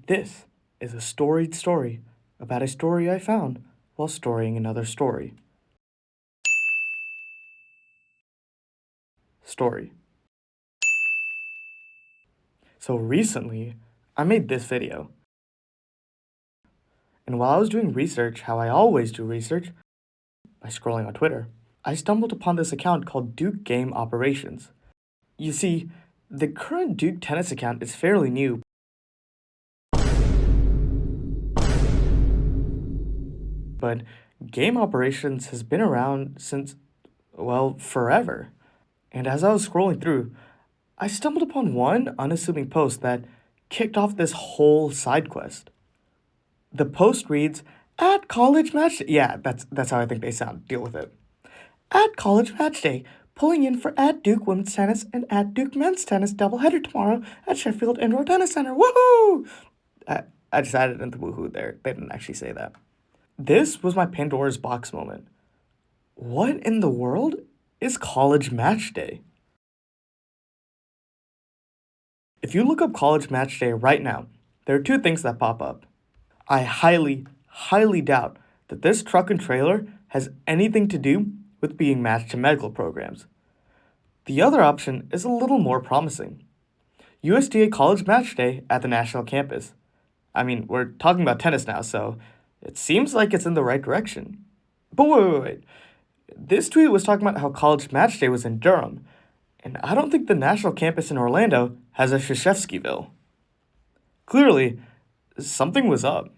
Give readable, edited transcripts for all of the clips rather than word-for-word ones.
This is a storied story about a story I found while storying another story. Story. So recently, I made this video. And while I was doing research, how I always do research, by scrolling on Twitter, I stumbled upon this account called Duke Game Operations. You see, the current Duke Tennis account is fairly new, but Game Operations has been around since, well, forever. And as I was scrolling through, I stumbled upon one unassuming post that kicked off this whole side quest. The post reads, "At college match..." Yeah, that's how I think they sound. Deal with it. "At college match day, pulling in for at Duke women's tennis and at Duke men's tennis doubleheader tomorrow at Sheffield Indoor Tennis Center. Woohoo!" I just added in the woohoo there. They didn't actually say that. This was my Pandora's box moment. What in the world is college match day? If you look up college match day right now, there are two things that pop up. I highly doubt that this truck and trailer has anything to do with being matched to medical programs. The other option is a little more promising. USDA College Match Day at the national campus. I mean, we're talking about tennis now, so it seems like it's in the right direction. But wait. This tweet was talking about how College Match Day was in Durham, and I don't think the national campus in Orlando has a Krzyzewskiville. Clearly, something was up.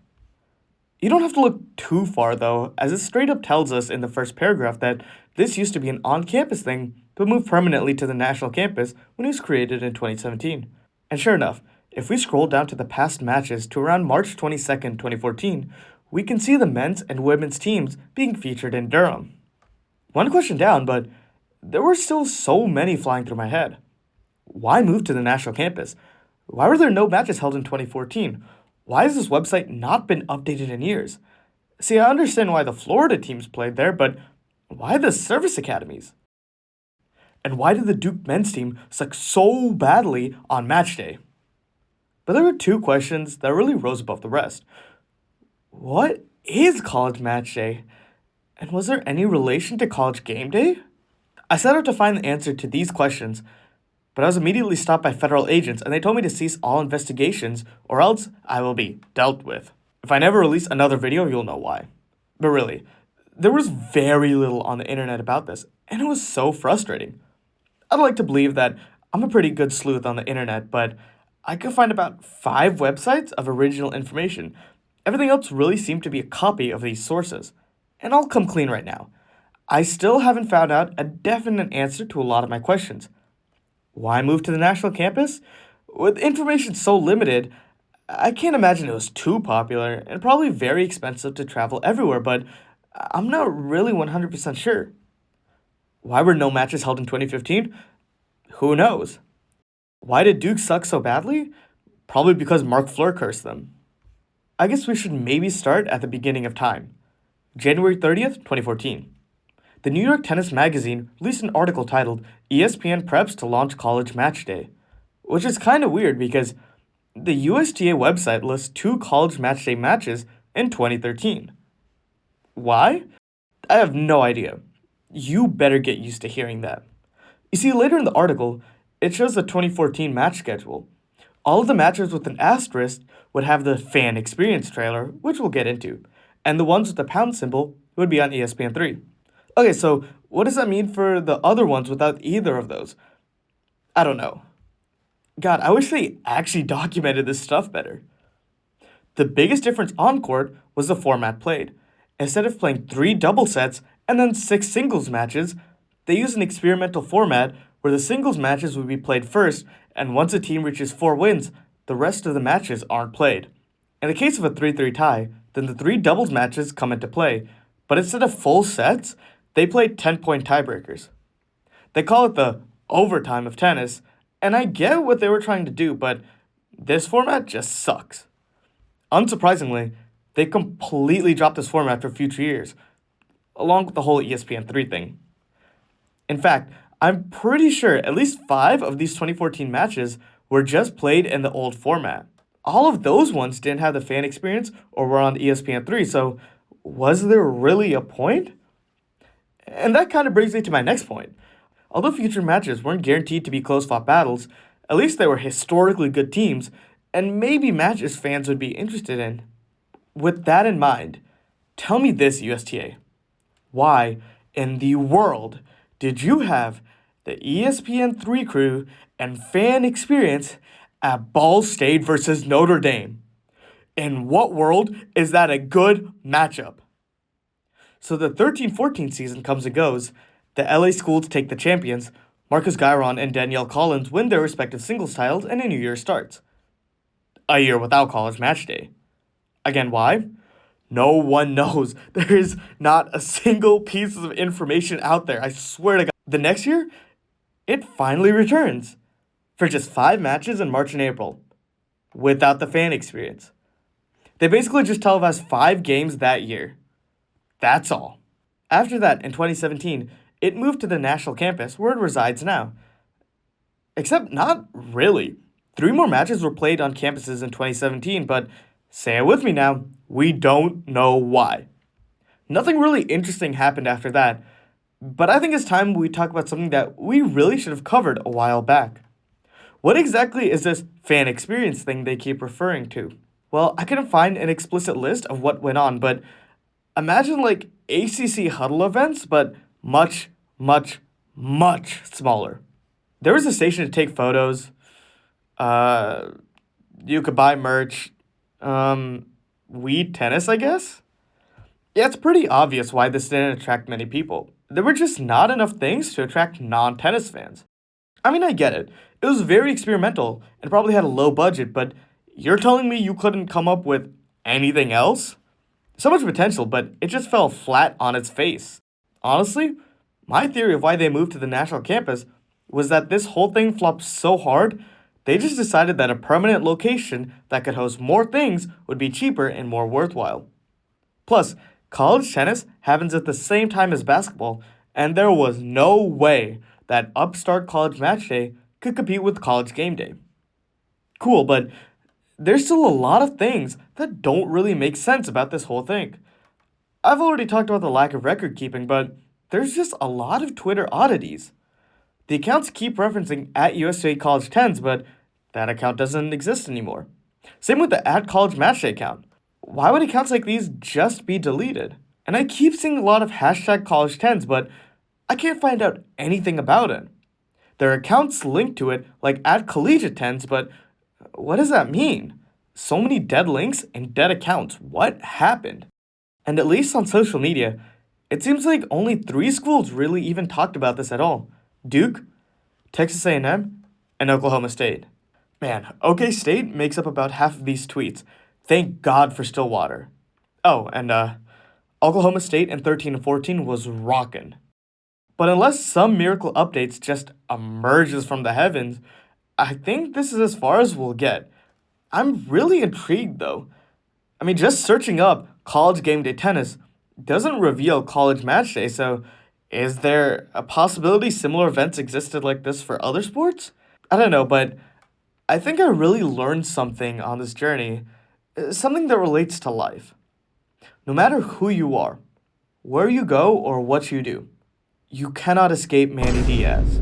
You don't have to look too far, though, as it straight up tells us in the first paragraph that this used to be an on-campus thing, but moved permanently to the national campus when it was created in 2017. And sure enough, if we scroll down to the past matches to around March 22nd, 2014, we can see the men's and women's teams being featured in Durham. One question down, but there were still so many flying through my head. Why move to the national campus? Why were there no matches held in 2014? Why has this website not been updated in years? See, I understand why the Florida teams played there, but why the service academies? And why did the Duke men's team suck so badly on match day? But there were two questions that really rose above the rest. What is college match day? And was there any relation to college game day? I set out to find the answer to these questions, but I was immediately stopped by federal agents and they told me to cease all investigations or else I will be dealt with. If I never release another video, you'll know why. But really, there was very little on the internet about this, and it was so frustrating. I'd like to believe that I'm a pretty good sleuth on the internet, but I could find about 5 websites of original information. Everything else really seemed to be a copy of these sources. And I'll come clean right now. I still haven't found out a definite answer to a lot of my questions. Why move to the national campus? With information so limited, I can't imagine it was too popular and probably very expensive to travel everywhere, but I'm not really 100% sure. Why were no matches held in 2015? Who knows? Why did Duke suck so badly? Probably because Mark Fleur cursed them. I guess we should maybe start at the beginning of time. January 30th, 2014. The New York Tennis Magazine released an article titled "ESPN Preps to Launch College Match Day," which is kind of weird because the USTA website lists 2 college match day matches in 2013. Why? I have no idea. You better get used to hearing that. You see, later in the article, it shows the 2014 match schedule. All of the matches with an asterisk would have the fan experience trailer, which we'll get into, and the ones with the pound symbol would be on ESPN3. Okay, so what does that mean for the other ones without either of those? I don't know. God, I wish they actually documented this stuff better. The biggest difference on court was the format played. Instead of playing 3 double sets and then 6 singles matches, they used an experimental format where the singles matches would be played first, and once a team reaches 4 wins, the rest of the matches aren't played. In the case of a 3-3 tie, then the 3 doubles matches come into play, but instead of full sets, they played 10-point tiebreakers. They call it the overtime of tennis, and I get what they were trying to do, but this format just sucks. Unsurprisingly, they completely dropped this format for future years, along with the whole ESPN3 thing. In fact, I'm pretty sure at least 5 of these 2014 matches were just played in the old format. all of those ones didn't have the fan experience or were on ESPN3, so was there really a point? And that kind of brings me to my next point. Although future matches weren't guaranteed to be close fought battles, at least they were historically good teams, and maybe matches fans would be interested in. With that in mind, tell me this, USTA. Why in the world did you have the ESPN3 crew and fan experience at Ball State versus Notre Dame? In what world is that a good matchup? So the 13-14 season comes and goes. The LA schools take the champions. Marcus Gyron and Danielle Collins win their respective singles titles, and a new year starts. A year without college match day. Again, why? No one knows. There is not a single piece of information out there. I swear to God. The next year, it finally returns for just 5 matches in March and April, without the fan experience. They basically just televised 5 games that year. That's all. After that, in 2017, it moved to the national campus where it resides now. Except not really. 3 more matches were played on campuses in 2017, but say it with me now, we don't know why. Nothing really interesting happened after that, but I think it's time we talk about something that we really should have covered a while back. What exactly is this fan experience thing they keep referring to? Well, I couldn't find an explicit list of what went on, but imagine like ACC huddle events, but much, much, much smaller. There was a station to take photos. You could buy merch. Weed tennis, I guess? Yeah, it's pretty obvious why this didn't attract many people. There were just not enough things to attract non-tennis fans. I mean, I get it. It was very experimental and probably had a low budget, but you're telling me you couldn't come up with anything else? So much potential, but it just fell flat on its face. Honestly, my theory of why they moved to the national campus was that this whole thing flopped so hard, they just decided that a permanent location that could host more things would be cheaper and more worthwhile. Plus, college tennis happens at the same time as basketball, and there was no way that upstart college match day could compete with college game day. Cool, but there's still a lot of things that don't really make sense about this whole thing. I've already talked about the lack of record keeping, but there's just a lot of Twitter oddities. The accounts keep referencing at USA College 10s, but that account doesn't exist anymore. Same with the at College Matchday account. Why would accounts like these just be deleted? And I keep seeing a lot of hashtag College 10s, but I can't find out anything about it. There are accounts linked to it, like at Collegiate 10s, but what does that mean? So many dead links and dead accounts. What happened? And at least on social media, it seems like only 3 schools really even talked about this at all. Duke, Texas A&M, and Oklahoma State. Man, OK State makes up about half of these tweets. Thank God for Stillwater. Oh, and Oklahoma State in 13 and 14 was rockin'. But unless some miracle updates just emerges from the heavens, I think this is as far as we'll get. I'm really intrigued though. I mean, just searching up college game day tennis doesn't reveal college match day, so is there a possibility similar events existed like this for other sports? I don't know, but I think I really learned something on this journey, something that relates to life. No matter who you are, where you go, or what you do, you cannot escape Manny Diaz.